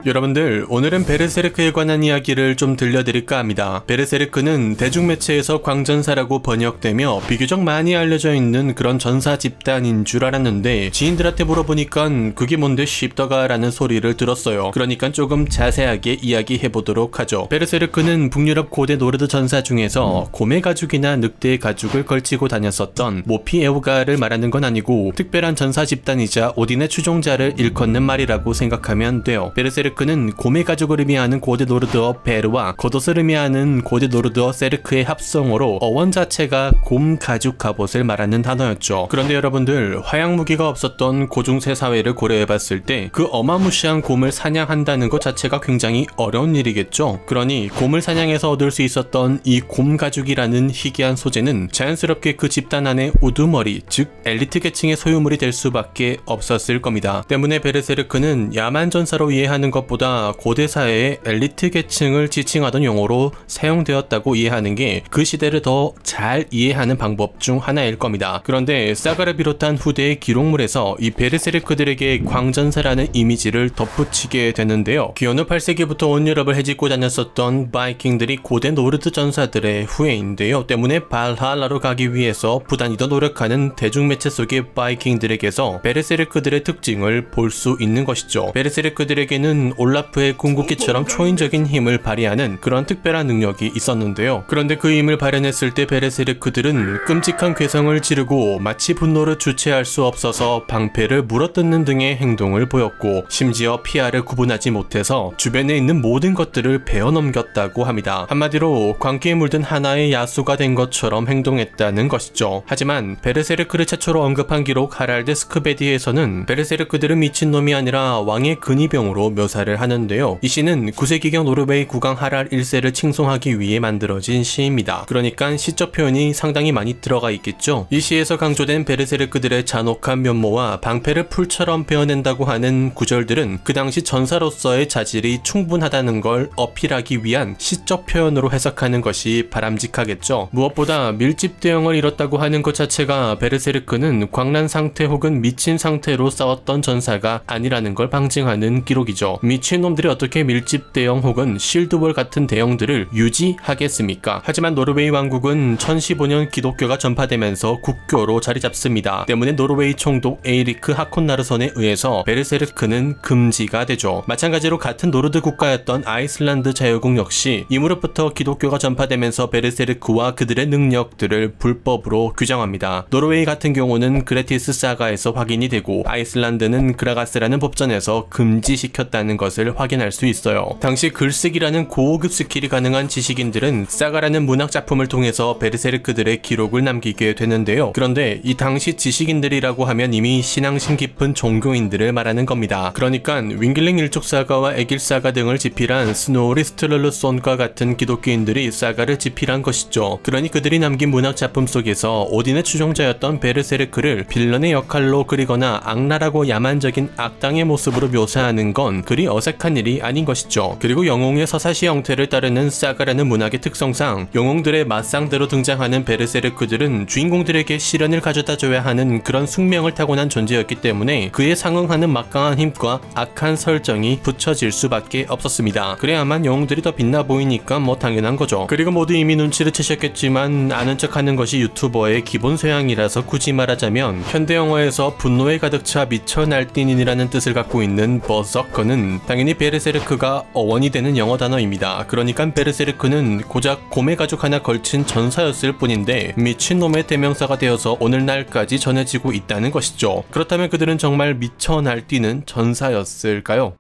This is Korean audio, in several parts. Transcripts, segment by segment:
여러분들, 오늘은 베르세르크에 관한 이야기를 좀 들려드릴까 합니다. 베르세르크는 대중매체에서 광전사라고 번역되며 비교적 많이 알려져 있는 그런 전사 집단인 줄 알았는데 지인들한테 물어보니까 그게 뭔데 쉽더가 라는 소리를 들었어요. 그러니까 조금 자세하게 이야기해보도록 하죠. 베르세르크는 북유럽 고대 노르드 전사 중에서 곰의 가죽이나 늑대의 가죽을 걸치고 다녔었던 모피에오가를 말하는 건 아니고 특별한 전사 집단이자 오딘의 추종자를 일컫는 말이라고 생각하면 돼요. 베르세르크는 곰의 가죽을 의미하는 고대 노르드어 베르와 겉옷을 의미하는 고대 노르드어 세르크의 합성어로 어원 자체가 곰 가죽 갑옷을 말하는 단어였죠. 그런데 여러분들, 화약무기가 없었던 고중세 사회를 고려해봤을 때 그 어마무시한 곰을 사냥한다는 것 자체가 굉장히 어려운 일이겠죠. 그러니 곰을 사냥해서 얻을 수 있었던 이 곰 가죽이라는 희귀한 소재는 자연스럽게 그 집단 안의 우두머리, 즉 엘리트 계층의 소유물이 될 수밖에 없었을 겁니다. 때문에 베르세르크는 야만 전사로 이해하는 것보다 고대 사회의 엘리트 계층을 지칭하던 용어로 사용되었다고 이해하는 게 그 시대를 더 잘 이해하는 방법 중 하나일 겁니다. 그런데 사가를 비롯한 후대의 기록물에서 이 베르세르크들에게 광전사라는 이미지를 덧붙이게 되는데요. 기원후 8세기부터 온 유럽을 헤집고 다녔었던 바이킹들이 고대 노르드 전사들의 후예인데요. 때문에 발할라로 가기 위해서 부단히도 노력하는 대중매체 속의 바이킹들에게서 베르세르크들의 특징을 볼 수 있는 것이죠. 베르세르크들에게는 올라프의 궁극기처럼 초인적인 힘을 발휘하는 그런 특별한 능력이 있었는데요. 그런데 그 힘을 발현했을 때 베르세르크들은 끔찍한 괴성을 지르고 마치 분노를 주체할 수 없어서 방패를 물어뜯는 등의 행동을 보였고 심지어 피아를 구분하지 못해서 주변에 있는 모든 것들을 베어넘겼다고 합니다. 한마디로 광기에 물든 하나의 야수가 된 것처럼 행동했다는 것이죠. 하지만 베르세르크를 최초로 언급한 기록 하랄드 스크베디에서는 베르세르크들은 미친놈이 아니라 왕의 근위병으로 묘사를 하는데요. 이 시는 9세기경 노르웨이 국왕 하랄 1세를 칭송하기 위해 만들어진 시입니다. 그러니까 시적 표현이 상당히 많이 들어가 있겠죠. 이 시에서 강조된 베르세르크들의 잔혹한 면모와 방패를 풀처럼 베어낸다고 하는 구절들은 그 당시 전사로서의 자질이 충분하다는 걸 어필하기 위한 시적 표현으로 해석하는 것이 바람직하겠죠. 무엇보다 밀집 대형을 이뤘다고 하는 것 자체가 베르세르크는 광란 상태 혹은 미친 상태로 싸웠던 전사가 아니라는 걸 방증하는 기록이죠. 미친놈들이 어떻게 밀집 대형 혹은 실드월 같은 대형들을 유지하겠습니까? 하지만 노르웨이 왕국은 1015년 기독교가 전파되면서 국교로 자리 잡습니다. 때문에 노르웨이 총독 에이리크 하콘나르선에 의해서 베르세르크는 금지가 되죠. 마찬가지로 같은 노르드 국가였던 아이슬란드 자유국 역시 이 무렵부터 기독교가 전파되면서 베르세르크와 그들의 능력들을 불법으로 규정합니다. 노르웨이 같은 경우는 그레티스 사가에서 확인이 되고 아이슬란드는 그라가스라는 법전에서 금지시켰다는 것을 확인할 수 있어요. 당시 글쓰기라는 고급 스킬이 가능한 지식인들은 사가라는 문학작품을 통해서 베르세르크들의 기록을 남기게 되는데요. 그런데 이 당시 지식인들이라고 하면 이미 신앙심 깊은 종교인들을 말하는 겁니다. 그러니까 윙글링 일족 사가와 에길 사가 등을 집필한 스노리 스트럴루손과 같은 기독교인들이 사가를 집필한 것이죠. 그러니 그들이 남긴 문학작품 속에서 오딘의 추종자였던 베르세르크를 빌런의 역할로 그리거나 악랄하고 야만적인 악당의 모습으로 묘사하는 건 그리 어색한 일이 아닌 것이죠. 그리고 영웅의 서사시 형태를 따르는 사가라는 문학의 특성상 영웅들의 맞상대로 등장하는 베르세르크들은 주인공들에게 시련을 가져다줘야 하는 그런 숙명을 타고난 존재였기 때문에 그에 상응하는 막강한 힘과 악한 설정이 붙여질 수밖에 없었습니다. 그래야만 영웅들이 더 빛나 보이니까 뭐 당연한 거죠. 그리고 모두 이미 눈치를 채셨겠지만 아는 척하는 것이 유튜버의 기본 소양이라서 굳이 말하자면 현대 영어에서 분노에 가득 차 미쳐 날뛰는이라는 뜻을 갖고 있는 버서커는 당연히 베르세르크가 어원이 되는 영어 단어입니다. 그러니까 베르세르크는 고작 곰의 가죽 하나 걸친 전사였을 뿐인데 미친놈의 대명사가 되어서 오늘날까지 전해지고 있다는 것이죠. 그렇다면 그들은 정말 미쳐 날뛰는 전사였을까요?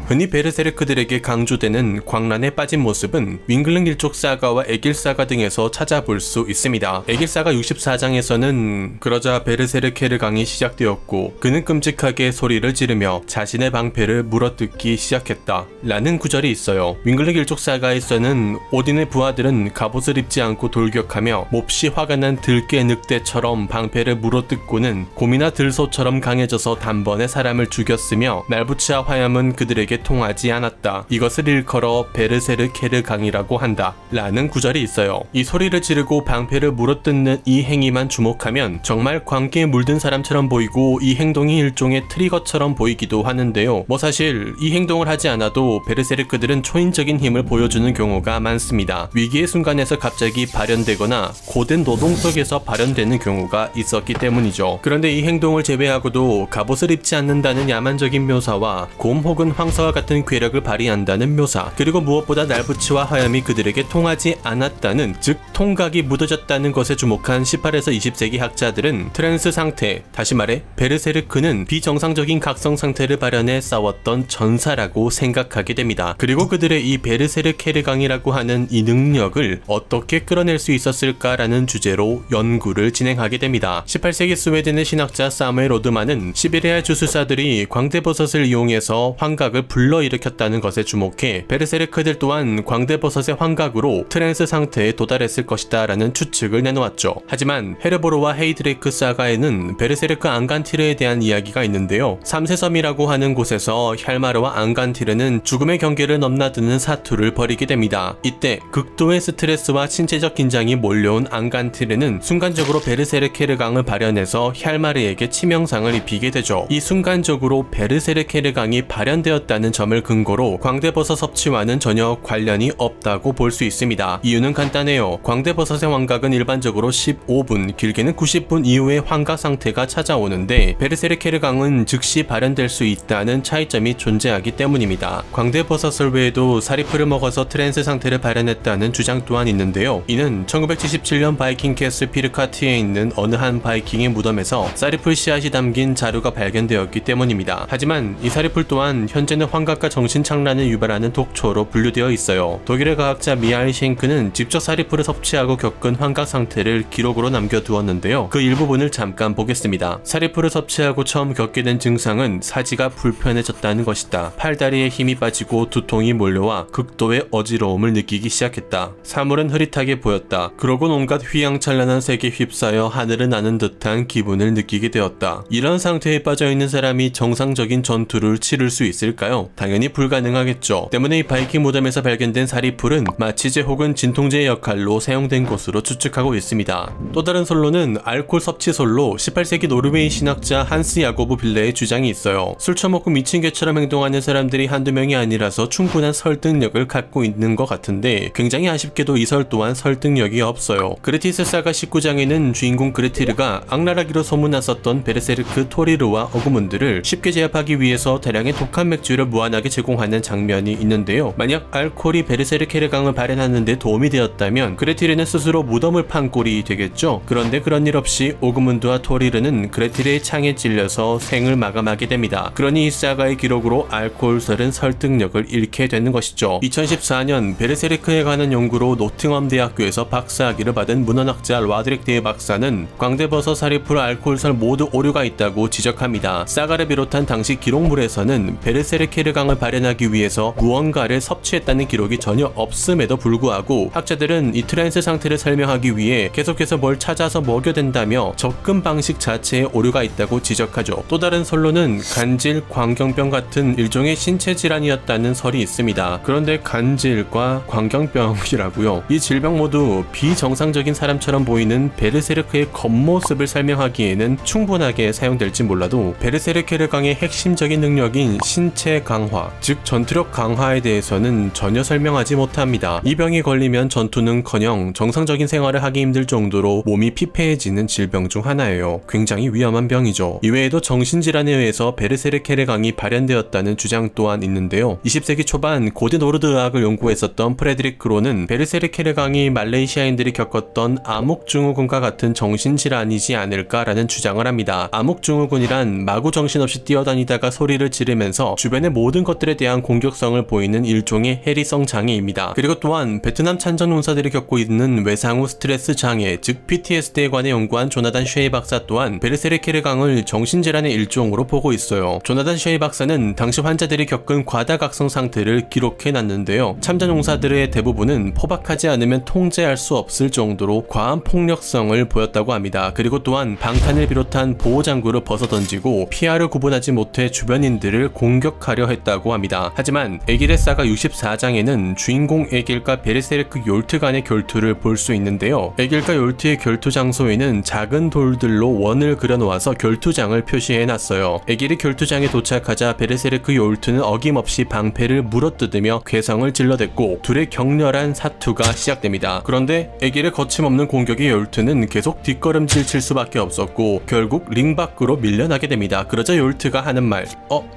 흔히 베르세르크들에게 강조되는 광란에 빠진 모습은 윙글링 일족 사가와 에길 사가 등에서 찾아볼 수 있습니다. 에길 사가 64장에서는 그러자 베르세르케르 강이 시작되었고 그는 끔찍하게 소리를 지르며 자신의 방패를 물어뜯기 시작했다 라는 구절이 있어요. 윙글링 일족 사가에서는 오딘의 부하들은 갑옷을 입지 않고 돌격하며 몹시 화가 난 들깨 늑대처럼 방패를 물어뜯고는 곰이나 들소처럼 강해져서 단번에 사람을 죽였으며 날부치아 화염은 그들에게 그들에게 통하지 않았다. 이것을 일컬어 베르세르케르 강이라고 한다 라는 구절이 있어요. 이 소리를 지르고 방패를 물어뜯는 이 행위만 주목하면 정말 광기에 물든 사람처럼 보이고 이 행동이 일종의 트리거처럼 보이기도 하는데요. 뭐 사실 이 행동을 하지 않아도 베르세르크들은 초인적인 힘을 보여주는 경우가 많습니다. 위기의 순간에서 갑자기 발현되거나 고된 노동 속에서 발현되는 경우가 있었기 때문이죠. 그런데 이 행동을 제외하고도 갑옷을 입지 않는다는 야만적인 묘사와 곰 혹은 황사와 같은 괴력을 발휘한다는 묘사, 그리고 무엇보다 날부치와 화염이 그들에게 통하지 않았다는, 즉 통각이 묻어졌다는 것에 주목한 18에서 20세기 학자들은 트랜스 상태, 다시 말해 베르세르크는 비정상적인 각성 상태를 발현해 싸웠던 전사라고 생각하게 됩니다. 그리고 그들의 이 베르세르케르강이라고 하는 이 능력을 어떻게 끌어낼 수 있었을까라는 주제로 연구를 진행하게 됩니다. 18세기 스웨덴의 신학자 사무엘 오드만은 시베리아 주술사들이 광대버섯을 이용해서 환각을 불러일으켰다는 것에 주목해 베르세르크들 또한 광대버섯의 환각으로 트랜스 상태에 도달했을 것이다 라는 추측을 내놓았죠. 하지만 헤르보로와 헤이드레이크 사가에는 베르세르크 앙간티르에 대한 이야기가 있는데요. 3세섬이라고 하는 곳에서 얄마르와 앙간티르는 죽음의 경계를 넘나드는 사투를 벌이게 됩니다. 이때 극도의 스트레스와 신체적 긴장이 몰려온 앙간티르는 순간적으로 베르세르케르강을 발현해서 얄마르에게 치명상을 입히게 되죠. 이 순간적으로 베르세르케르강이 발현되었다는 점을 근거로 광대버섯 섭취와는 전혀 관련이 없다고 볼 수 있습니다. 이유는 간단해요. 광대버섯의 환각은 일반적으로 15분, 길게는 90분 이후에 환각 상태가 찾아오는데 베르세르케르강은 즉시 발현될 수 있다는 차이점이 존재하기 때문입니다. 광대버섯을 외에도 사리풀을 먹어서 트랜스 상태를 발현했다는 주장 또한 있는데요. 이는 1977년 바이킹 캐슬 피르카티에 있는 어느 한 바이킹의 무덤에서 사리풀 씨앗이 담긴 자루가 발견되었기 때문입니다. 하지만 이 사리풀 또한 현재는 환각과 정신착란을 유발하는 독초로 분류되어 있어요. 독일의 과학자 미하일 셴크는 직접 사리풀을 섭취하고 겪은 환각 상태를 기록으로 남겨두었는데요. 그 일부분을 잠깐 보겠습니다. 사리풀을 섭취하고 처음 겪게 된 증상은 사지가 불편해졌다는 것이다. 팔다리에 힘이 빠지고 두통이 몰려와 극도의 어지러움을 느끼기 시작했다. 사물은 흐릿하게 보였다. 그러곤 온갖 휘황찬란한 색에 휩싸여 하늘을 나는 듯한 기분을 느끼게 되었다. 이런 상태에 빠져있는 사람이 정상적인 전투를 치를 수 있을까요? 당연히 불가능하겠죠. 때문에 이 바이킹 무덤에서 발견된 사리풀은 마취제 혹은 진통제의 역할로 사용된 것으로 추측하고 있습니다. 또 다른 설로는 알코올 섭취 설로 18세기 노르웨이 신학자 한스 야고브 빌레의 주장이 있어요. 술 처먹고 미친 개처럼 행동하는 사람들이 한두 명이 아니라서 충분한 설득력을 갖고 있는 것 같은데 굉장히 아쉽게도 이 설 또한 설득력이 없어요. 그레티스 사가 19장에는 주인공 그레티르가 악랄하기로 소문났었던 베르세르크 토리르와 어그문드를 쉽게 제압하기 위해서 대량의 독한 맥주를 무한하게 제공하는 장면이 있는데요. 만약 알코올이 베르세르케르강을 발현하는 데 도움이 되었다면 그레티르는 스스로 무덤을 판 꼴이 되겠죠. 그런데 그런 일 없이 오그문드와 토리르는 그레티르의 창에 찔려서 생을 마감하게 됩니다. 그러니 이 사가의 기록으로 알코올설은 설득력을 잃게 되는 것이죠. 2014년 베르세르크에 관한 연구로 노팅엄 대학교에서 박사학위를 받은 문헌학자 라드릭 데이 박사는 광대버섯 사리풀 알코올설 모두 오류가 있다고 지적합니다. 사가를 비롯한 당시 기록물에서는 베르세르케르강을 발현하기 위해서 무언가를 섭취했다는 기록이 전혀 없음에도 불구하고 학자들은 이 트랜스 상태를 설명하기 위해 계속해서 뭘 찾아서 먹여댄다며 접근 방식 자체에 오류가 있다고 지적하죠. 또 다른 설로는 간질, 광경병 같은 일종의 신체 질환이었다는 설이 있습니다. 그런데 간질과 광경병이라고요? 이 질병 모두 비정상적인 사람처럼 보이는 베르세르크의 겉모습을 설명하기에는 충분하게 사용될지 몰라도 베르세르케르강의 핵심적인 능력인 신체 강화, 즉 전투력 강화에 대해서는 전혀 설명하지 못합니다. 이 병이 걸리면 전투는커녕 정상적인 생활을 하기 힘들 정도로 몸이 피폐해지는 질병 중 하나예요. 굉장히 위험한 병이죠. 이외에도 정신질환에 의해서 베르세르케르강이 발현되었다는 주장 또한 있는데요. 20세기 초반 고대 노르드 의학을 연구했었던 프레드릭 그로는 베르세르케르강이 말레이시아인들이 겪었던 암흑증후군과 같은 정신질환이지 않을까라는 주장을 합니다. 암흑증후군이란 마구 정신없이 뛰어다니다가 소리를 지르면서 주변의 모든 것들에 대한 공격성을 보이는 일종의 해리성 장애입니다. 그리고 또한 베트남 참전용사들이 겪고 있는 외상 후 스트레스 장애, 즉 PTSD에 관해 연구한 조나단 쉐이 박사 또한 베르세르케르강을 정신질환의 일종으로 보고 있어요. 조나단 쉐이 박사는 당시 환자들이 겪은 과다각성 상태를 기록해놨는데요. 참전용사들의 대부분은 포박하지 않으면 통제할 수 없을 정도로 과한 폭력성을 보였다고 합니다. 그리고 또한 방탄을 비롯한 보호장구를 벗어던지고 피아를 구분하지 못해 주변인들을 공격하려 했다고 합니다. 하지만 에길의 사가 64장에는 주인공 에길과 베르세르크 욜트 간의 결투를 볼 수 있는데요. 에길과 욜트의 결투 장소에는 작은 돌들로 원을 그려놓아서 결투장을 표시해놨어요. 에길이 결투장에 도착하자 베르세르크 욜트는 어김없이 방패를 물어뜯으며 괴성을 질러댔고 둘의 격렬한 사투가 시작됩니다. 그런데 에길의 거침없는 공격에 욜트는 계속 뒷걸음질 칠 수밖에 없었고 결국 링 밖으로 밀려나게 됩니다. 그러자 욜트가 하는 말,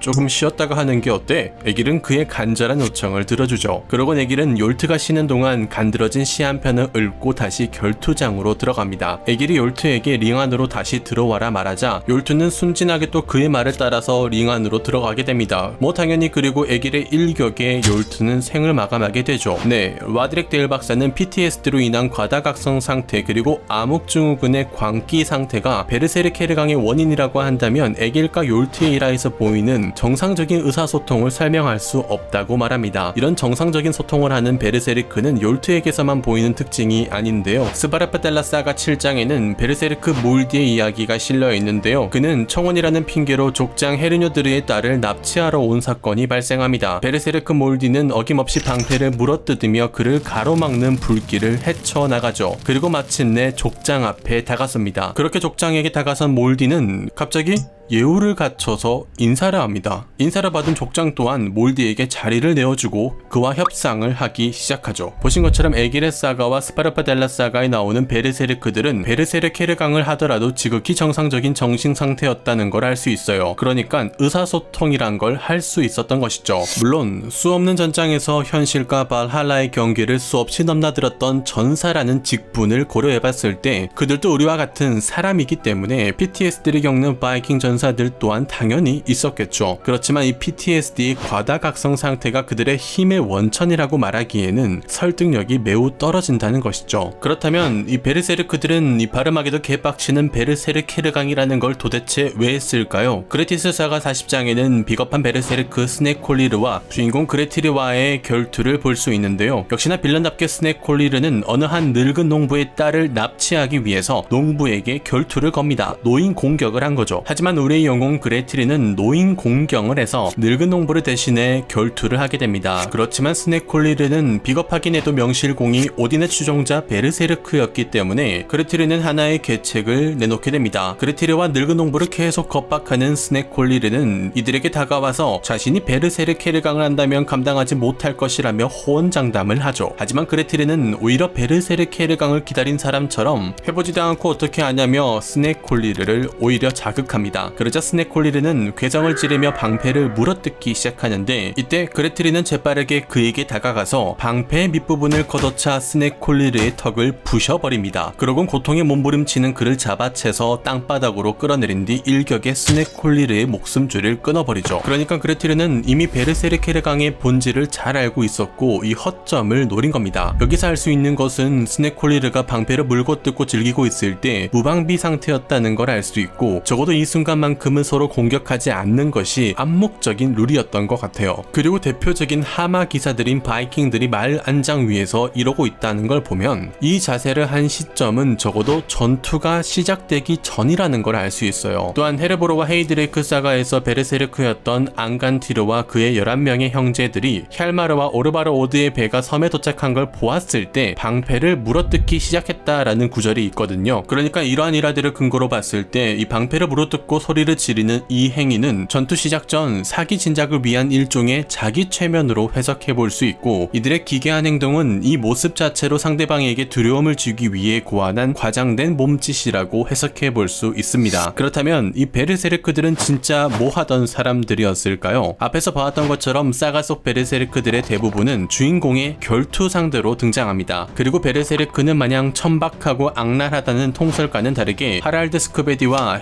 조금 쉬었다가 하는 게 어때? 에길은 그의 간절한 요청을 들어주죠. 그러곤 에길은 욜트가 쉬는 동안 간드러진 시 한 편을 읊고 다시 결투장으로 들어갑니다. 에길이 욜트에게 링 안으로 다시 들어와라 말하자 욜트는 순진하게 또 그의 말을 따라서 링 안으로 들어가게 됩니다. 당연히 그리고 에길의 일격에 욜트는 생을 마감하게 되죠. 네, 와드렉 데일 박사는 PTSD로 인한 과다각성 상태 그리고 암흑증후군의 광기 상태가 베르세르 케르강의 원인이라고 한다면 에길과 욜트의 일화에서 보이는 정상적인 의사소통을 설명할 수 없다고 말합니다. 이런 정상적인 소통을 하는 베르세르크는 욜트에게서만 보이는 특징이 아닌데요. 스바르파델라 사가 7장에는 베르세르크 몰디의 이야기가 실려 있는데요. 그는 청혼이라는 핑계로 족장 헤르뇨드르의 딸을 납치하러 온 사건이 발생합니다. 베르세르크 몰디는 어김없이 방패를 물어뜯으며 그를 가로막는 불길을 헤쳐나가죠. 그리고 마침내 족장 앞에 다가섭니다. 그렇게 족장에게 다가선 몰디는 갑자기 예우를 갖춰서 인사를 합니다. 인사를 받은 족장 또한 몰디에게 자리를 내어주고 그와 협상을 하기 시작하죠. 보신 것처럼 에길의 사가와 스파르파델라 사가에 나오는 베르세르크들은 베르세르 케르강을 하더라도 지극히 정상적인 정신 상태였다는 걸 알 수 있어요. 그러니까 의사소통이란 걸 할 수 있었던 것이죠. 물론 수없는 전장에서 현실과 발할라의 경계를 수없이 넘나들었던 전사라는 직분을 고려해봤을 때 그들도 우리와 같은 사람이기 때문에 PTSD를 겪는 바이킹 전사들 또한 당연히 있었겠죠. 그렇지만 이 PTSD의 과다각성 상태가 그들의 힘의 원천이라고 말하기에는 설득력이 매우 떨어진다는 것이죠. 그렇다면 이 베르세르크들은 이 발음하기도 개빡치는 베르세르 케르강이라는 걸 도대체 왜 했을까요? 그레티스 사가 40장에는 비겁한 베르세르크 스네콜리르와 주인공 그레티르와의 결투를 볼 수 있는데요. 역시나 빌런답게 스네콜리르는 어느 한 늙은 농부의 딸을 납치하기 위해서 농부에게 결투를 겁니다. 노인 공격을 한 거죠. 하지만 우리의 영웅 그레티르는 노인 공경을 해서 늙은 농부를 대신해 결투를 하게 됩니다. 그렇지만 스네콜리르는 비겁하긴 해도 명실공히 오딘의 추종자 베르세르크였기 때문에 그레티르는 하나의 계책을 내놓게 됩니다. 그레티르와 늙은 농부를 계속 겁박하는 스네콜리르는 이들에게 다가와서 자신이 베르세르 케르강을 한다면 감당하지 못할 것이라며 호언장담을 하죠. 하지만 그레티르는 오히려 베르세르 케르강을 기다린 사람처럼 해보지도 않고 어떻게 하냐며 스네콜리르를 오히려 자극합니다. 그러자 스네콜리르는 괴성을 지르며 방패를 물어뜯기 시작하는데 이때 그레티르는 재빠르게 그에게 다가가서 방패의 밑부분을 걷어차 스네콜리르의 턱을 부셔버립니다. 그러곤 고통에 몸부림치는 그를 잡아채서 땅바닥으로 끌어내린 뒤 일격에 스네콜리르의 목숨줄을 끊어버리죠. 그러니까 그레티르는 이미 베르세르 케르강의 본질을 잘 알고 있었고 이 허점을 노린 겁니다. 여기서 알 수 있는 것은 스네콜리르가 방패를 물고 뜯고 즐기고 있을 때 무방비 상태였다는 걸 알 수 있고 적어도 이 순간만큼은 서로 공격하지 않는 것이 암묵적인 룰이었던 것 같아요. 그리고 대표적인 하마 기사들인 바이킹들이 말 안장 위에서 이러고 있다는 걸 보면 이 자세를 한 시점은 적어도 전투가 시작되기 전이라는 걸 알 수 있어요. 또한 헤르보로와 헤이드레이크 사가에서 베르세르크였던 앙간티르와 그의 11명의 형제들이 샬마르와 오르바르 오드의 배가 섬에 도착한 걸 보았을 때 방패를 물어뜯기 시작했다라는 구절이 있거든요. 그러니까 이러한 일화들을 근거로 봤을 때 이 방패를 물어뜯고 소리를 지르는 이 행위는 전투 시작 전 사기 진작을 위한 일종의 자기 최면으로 해석해 볼 수 있고 이들의 기괴한 행동은 이 모습 자체로 상대방에게 두려움을 주기 위해 고안한 과장된 몸짓이라고 해석해 볼 수 있습니다. 그렇다면 이 베르세르크들은 진짜 뭐 하던 사람들이었을까요? 앞에서 봐왔던 것처럼 사가 속 베르세르크들의 대부분은 주인공의 결투 상대로 등장합니다. 그리고 베르세르크는 마냥 천박하고 악랄하다는 통설과는 다르게 하랄드 스크베디와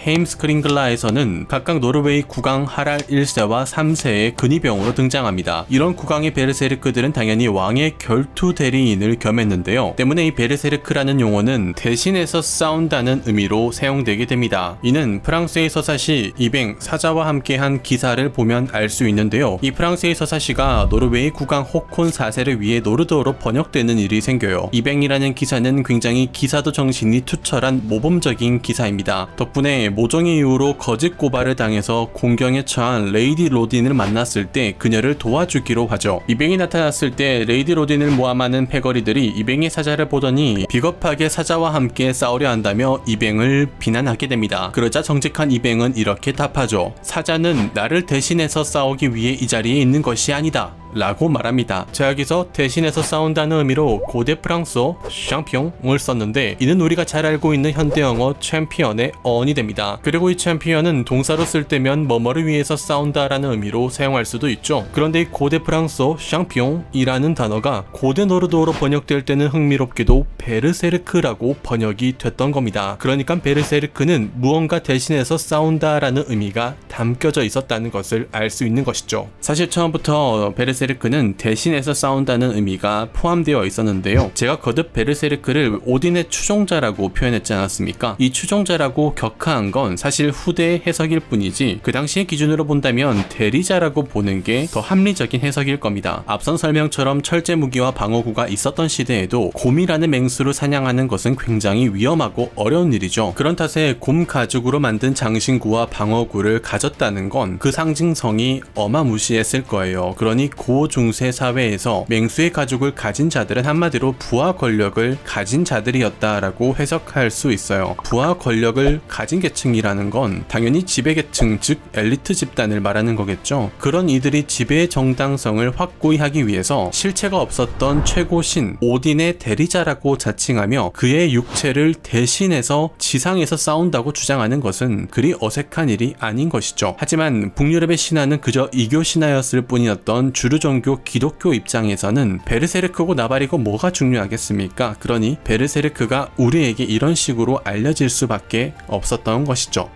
헤임스크링글라에서는 각각 노르웨이 국왕 하랄 1세와 3세의 근위병으로 등장합니다. 이런 국왕의 베르세르크들은 당연히 왕의 결투 대리인을 겸했는데요. 때문에 이 베르세르크라는 용어는 대신해서 싸운다는 의미로 사용되게 됩니다. 이는 프랑스의 서사시 이뱅 사자와 함께한 기사를 보면 알 수 있는데요. 이 프랑스의 서사시가 노르웨이 국왕 호콘 4세를 위해 노르드어로 번역되는 일이 생겨요. 이뱅이라는 기사는 굉장히 기사도 정신이 투철한 모범적인 기사입니다. 덕분에 모종의 이유로 거짓 고발을 당해서 공경에 처한 레이디 로딘을 만났을 때 그녀를 도와주기로 하죠. 이뱅이 나타났을 때 레이디 로딘을 모함하는 패거리들이 이뱅의 사자를 보더니 비겁하게 사자와 함께 싸우려 한다며 이뱅을 비난하게 됩니다. 그러자 정직한 이뱅은 이렇게 답하죠. 사자는 나를 대신해서 싸우기 위해 이 자리에 있는 것이 아니다 라고 말합니다. 자, 여기서 대신해서 싸운다는 의미로 고대 프랑스어 샹피옹을 썼는데 이는 우리가 잘 알고 있는 현대영어 챔피언의 어원이 됩니다. 그리고 이 챔피언은 동사로 쓸 때면 뭐뭐를 위해서 싸운다라는 의미로 사용할 수도 있죠. 그런데 이 고대 프랑스어 샹피옹이라는 단어가 고대 노르드어로 번역될 때는 흥미롭게도 베르세르크라고 번역이 됐던 겁니다. 그러니까 베르세르크는 무언가 대신해서 싸운다라는 의미가 담겨져 있었다는 것을 알 수 있는 것이죠. 사실 처음부터 베르세르크는 대신해서 싸운다는 의미가 포함되어 있었는데요. 제가 거듭 베르세르크를 오딘의 추종자라고 표현했지 않았습니까? 이 추종자라고 격하한 건 사실 후대의 해석일 뿐이지 그 당시의 기준으로 본다면 대리자라고 보는 게 더 합리적인 해석일 겁니다. 앞선 설명처럼 철제 무기와 방어구가 있었던 시대에도 곰이라는 맹수를 사냥하는 것은 굉장히 위험하고 어려운 일이죠. 그런 탓에 곰 가죽으로 만든 장신구와 방어구를 가졌다는 건 그 상징성이 어마무시했을 거예요. 그러니 고중세 사회에서 맹수의 가죽을 가진 자들은 한마디로 부하 권력을 가진 자들이었다라고 해석할 수 있어요. 부하 권력을 가진 계층이라는 건 당연히 지배계층, 즉 엘리트 집단을 말하는 거겠죠. 그런 이들이 지배의 정당성을 확고히 하기 위해서 실체가 없었던 최고신 오딘의 대리자라고 자칭하며 그의 육체를 대신해서 지상에서 싸운다고 주장하는 것은 그리 어색한 일이 아닌 것이죠. 하지만 북유럽의 신화는 그저 이교 신화였을 뿐이었던 주류 종교 기독교 입장에서는 베르세르크고 나발이고 뭐가 중요하겠습니까? 그러니 베르세르크가 우리에게 이런 식으로 알려질 수밖에 없었던 것이죠.